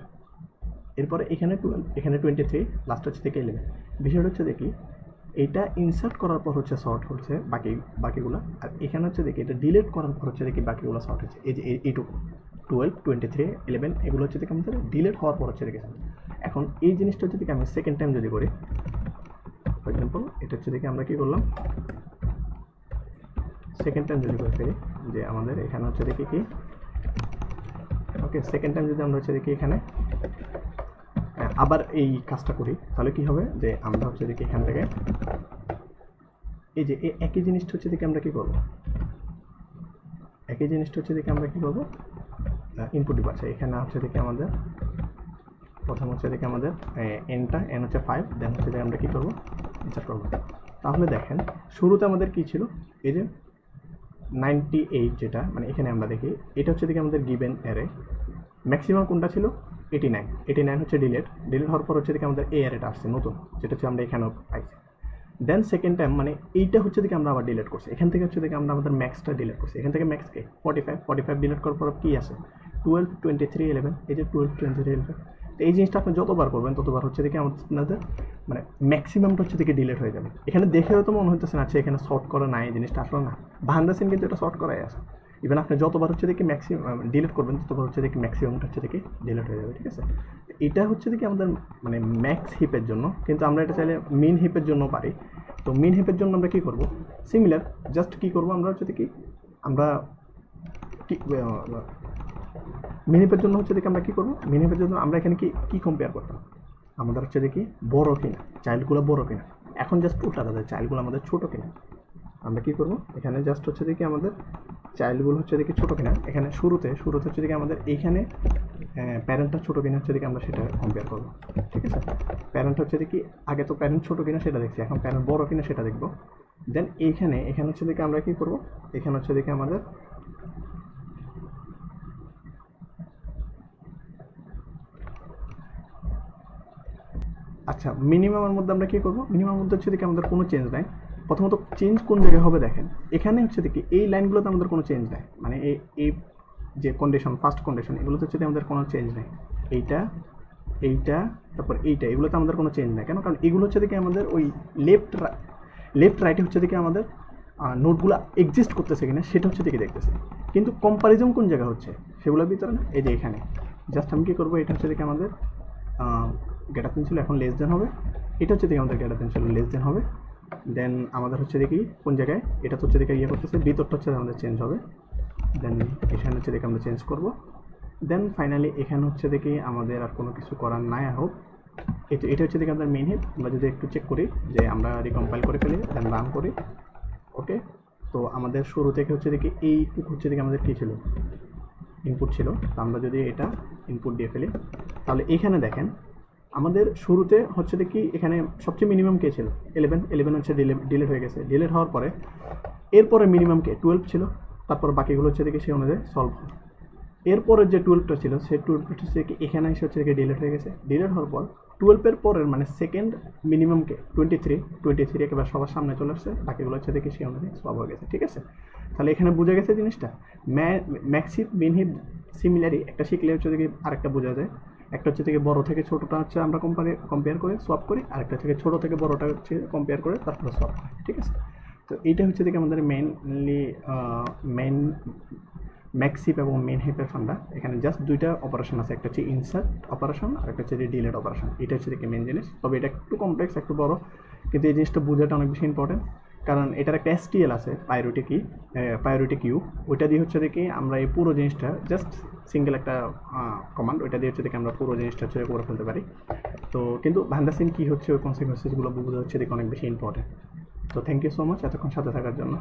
এরপরে এখানে 12, এখানে 23, লাস্ট হচ্ছে থেকে 11। বিষয়টা হচ্ছে দেখি এইটা ইনসার্ট করার পর হচ্ছে শর্ট হচ্ছে বাকিগুলো, আর এখানে হচ্ছে দেখি এটা ডিলিট করার পর হচ্ছে দেখি বাকিগুলো শর্ট হচ্ছে। এই যে এইটুকু 12, 23, 11 এগুলো হচ্ছে দেখি আমাদের ডিলিট হওয়ার পর হচ্ছে দেখি। এখন এই জিনিসটা হচ্ছে দেখি আমি সেকেন্ড টাইম যদি করি, ফর এক্সাম্পল এটা হচ্ছে দেখি আমরা কী করলাম, সেকেন্ড টাইম যদি করে ফেলি যে আমাদের এখানে হচ্ছে দেখি কি, ওকে সেকেন্ড টাইম যদি আমরা হচ্ছে দেখি এখানে আবার এই কাজটা করি, তাহলে কি হবে যে আমরা হচ্ছে দেখি এখান থেকে এই যে একই জিনিসটা হচ্ছে দেখি আমরা কি করবো, একই জিনিসটা হচ্ছে দেখি আমরা কি করবো, ইনপুট দিব। আচ্ছা এখানে হচ্ছে দেখি আমাদের প্রথম হচ্ছে দেখি আমাদের এনটা, এন হচ্ছে 5, দেন হচ্ছে দেখি আমরা কী করবো, ইনসার্ট করবো। তাহলে দেখেন শুরুতে আমাদের কী ছিল, এই যে 98 যেটা মানে এখানে আমরা দেখি এটা হচ্ছে দেখি আমাদের গিভেন অ্যারে, ম্যাক্সিমাম কোনটা ছিল 89, 89 হচ্ছে ডিলিট হওয়ার পর হচ্ছে দেখি আমাদের এই অ্যারেটা আসছে নতুন, যেটা হচ্ছে আমরা এখানেও পাইছি। দেন সেকেন্ড টাইম মানে এইটা হচ্ছে দেখি আমরা আবার ডিলিট করছি, এখান থেকে হচ্ছে দেখি আমরা আমাদের ম্যাক্সটা ডিলিট করছি, এখান থেকে ম্যাক্সকে 45 ডিলিট করার পর কী আসে 12, 23, 11, এই যে 12, 23, 11। তো এই জিনিসটা আপনি যতবার করবেন ততবার হচ্ছে দেখি আপনাদের মানে ম্যাক্সিমামটা হচ্ছে দেখি ডিলিট হয়ে যাবে। এখানে দেখে হয়তো মনে হচ্ছে না আচ্ছা এখানে শর্ট করা নাই, এই জিনিসটা আসলে না, ভান্ডাসিন কিন্তু এটা শর্ট করাই আছে। ইভেন আপনি যতবার হচ্ছে দেখি ম্যাক্সিমাম ডিলিট করবেন ততবার হচ্ছে দেখি ম্যাক্সিমামটা হচ্ছে দেখি ডিলিট হয়ে যাবে, ঠিক আছে। এটা হচ্ছে দেখি আমাদের মানে ম্যাক্স হিপের জন্য, কিন্তু আমরা এটা চাইলে মিন হিপের জন্য পারি। তো মিন হিপের জন্য আমরা কী করবো, সিমিলার জাস্ট কী করবো আমরা হচ্ছে দেখি আমরা কি মিনিপের জন্য হচ্ছে দেখি আমরা কী করবো, মিনিপের জন্য আমরা এখানে কি কম্পেয়ার করতাম, আমাদের হচ্ছে দেখি বড় কিনা, চাইল্ডগুলো বড় কিনা। এখন জাস্ট উল্টা দাদা, চাইল্ডগুলো আমাদের ছোটো কিনা, আমরা কী করবো এখানে জাস্ট হচ্ছে দেখি আমাদের চাইল্ডগুলো হচ্ছে দেখি ছোটো কিনা। এখানে শুরুতে হচ্ছে দেখি আমাদের এইখানে প্যারেন্টটা ছোটো কিনা হচ্ছে দেখি আমরা সেটা কম্পেয়ার করবো, ঠিক আছে। প্যারেন্ট হচ্ছে দেখি আগে তো প্যারেন্ট ছোটো কিনা সেটা দেখছি, এখন প্যারেন্ট বড় কিনা সেটা দেখবো। দেন এখানে হচ্ছে দেখি আমরা কী করবো, এখানে হচ্ছে দেখি আমাদের আচ্ছা মিনিমামের মধ্যে আমরা কী করবো, মিনিমামের মধ্যে হচ্ছে দেখি আমাদের কোনো চেঞ্জ নাই। প্রথমত চেঞ্জ কোন জায়গায় হবে দেখেন, এখানে হচ্ছে দেখি এই লাইনগুলোতে আমাদের কোনো চেঞ্জ নাই, মানে এই যে কন্ডিশন ফার্স্ট কন্ডিশন এগুলোতে হচ্ছে আমাদের কোনো চেঞ্জ নাই। এইটা তারপর এইটা এগুলোতে আমাদের কোনো চেঞ্জ নাই। কেন, কারণ এগুলো হচ্ছে দেখি আমাদের ওই লেফট রাইটে হচ্ছে দেখি আমাদের নোটগুলো এক্সিস্ট করতেছে কিনা সেটা হচ্ছে দেখি দেখতেছে, কিন্তু কম্পারিজন কোন জায়গা হচ্ছে সেগুলোর ভিতরে না, এই যে এখানে জাস্ট আমি কী করবো, এটা হচ্ছে দেখি আমাদের গ্রেটার দেন ছিল, এখন লেস দেন হবে। এটা হচ্ছে দেখি আমাদের গ্রেটার দেন ছিল, লেস দেন হবে। দেন আমাদের হচ্ছে দেখি কোন জায়গায় এটা তো হচ্ছে দেখি ইয়ে করতেছে, ভিতরটা হচ্ছে আমাদের চেঞ্জ হবে। দেন এখানে হচ্ছে দেখি আমরা চেঞ্জ করবো। দেন ফাইনালি এখানে হচ্ছে দেখি আমাদের আর কোনো কিছু করার নাই হোক। এটা হচ্ছে দেখি আমাদের মেইন হিট। আমরা যদি একটু চেক করি যে আমরা রিকম্পাইল করে ফেলি, দেন রান করি, ওকে। তো আমাদের শুরু থেকে হচ্ছে দেখি এইটুকু হচ্ছে দেখি আমাদের কী ছিল, ইনপুট ছিল। তো আমরা যদি এটা ইনপুট দিয়ে ফেলি তাহলে এখানে দেখেন আমাদের শুরুতে হচ্ছে দেখি এখানে সবচেয়ে মিনিমাম কে ছিল 11 হচ্ছে ডিলিট হয়ে গেছে। ডিলিট হওয়ার পরে এরপরে মিনিমাম কে 12 ছিল, তারপর বাকিগুলো হচ্ছে দেখি সেই অনুযায়ী সলভ হয়। এরপরের যে 12টা ছিল সেই 12টা হচ্ছে কি এখানে এসে হচ্ছে দেখি ডিলিট হয়ে গেছে। ডিলিট হওয়ার পর 12-এর পরের মানে সেকেন্ড মিনিমামকে 23 একেবারে সবার সামনে চলে আসছে, বাকিগুলো হচ্ছে দেখি সেই অনুযায়ী সলভ হয়ে গেছে, ঠিক আছে। তাহলে এখানে বোঝা গেছে জিনিসটা ম্যাক্সিপ মিনহিপ সিমিলারই একটা শিখলে হচ্ছে দেখি আরেকটা বোঝা যায়। একটা হচ্ছে থেকে বড় থেকে ছোটোটা হচ্ছে আমরা কম্পেয়ার করে সোয়াপ করি, আরেকটা থেকে ছোটো থেকে বড়োটা হচ্ছে কম্পেয়ার করে তারপরে সোয়াপ করি, ঠিক আছে। তো এইটা হচ্ছে দেখি আমাদের মেইনলি ম্যাক্সিপ এবং মেন হিপের ফান্ডা। এখানে জাস্ট দুইটা অপারেশন আছে, একটা হচ্ছে ইনসার্ট অপারেশন আর একটা হচ্ছে ডিলিট অপারেশন। এটা হচ্ছে দেখি মেন জিনিস, তবে এটা একটু কমপ্লেক্স একটু বড়, কিন্তু এই জিনিসটা বোঝাটা অনেক বেশি ইম্পর্টেন্ট। কারণ এটার একটা STL আছে প্রায়োরিটি কিউ, ওইটা দিয়ে হচ্ছে দেখি আমরা এই পুরো জিনিসটা জাস্ট সিঙ্গেল একটা কমান্ড, ওইটা দিয়ে হচ্ছে দেখি আমরা পুরো জিনিসটা হচ্ছে করে ফেলতে পারি। তো কিন্তু ভান্ডাসিন কী হচ্ছে ওই কনসিকুয়েন্সেসগুলো বোঝা হচ্ছে দেখি অনেক বেশি ইম্পর্টেন্ট। তো থ্যাংক ইউ সো মাচ এতক্ষণ সাথে থাকার জন্য।